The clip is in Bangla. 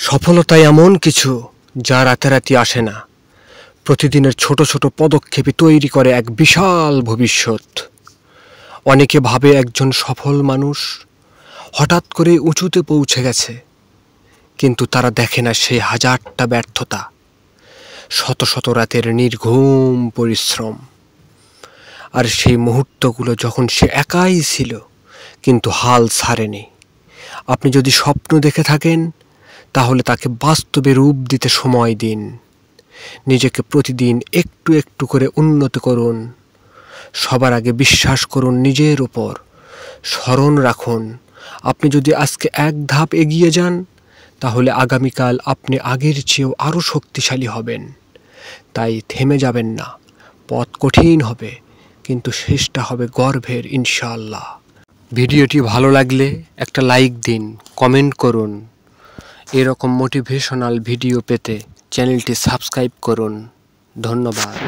সফলতা এমন কিছু যা রাতারাতি আসে না। প্রতিদিনের ছোট ছোট পদক্ষেপে তৈরি করে এক বিশাল ভবিষ্যৎ। অনেকে ভাবে একজন সফল মানুষ হঠাৎ করে উঁচুতে পৌঁছে গেছে, কিন্তু তারা দেখে না সেই হাজারটা ব্যর্থতা, শত শত রাতের নির্ঘুম পরিশ্রম, আর সেই মুহূর্তগুলো যখন সে একাই ছিল কিন্তু হাল ছাড়েনি। আপনি যদি স্বপ্ন দেখে থাকেন তাহলে তাকে বাস্তবে রূপ দিতে সময় দিন। নিজেকে প্রতিদিন একটু একটু করে উন্নত করুন। সবার আগে বিশ্বাস করুন নিজের উপর। স্মরণ রাখুন, আপনি যদি আজকে এক ধাপ এগিয়ে যান তাহলে আগামীকাল আপনি আগের চেয়েও আরও শক্তিশালী হবেন। তাই থেমে যাবেন না। পথ কঠিন হবে কিন্তু শেষটা হবে গর্বের, ইনশাআল্লাহ। ভিডিওটি ভালো লাগলে একটা লাইক দিন, কমেন্ট করুন। এরকম মোটিভেশনাল ভিডিও পেতে চ্যানেলটি সাবস্ক্রাইব করুন। ধন্যবাদ।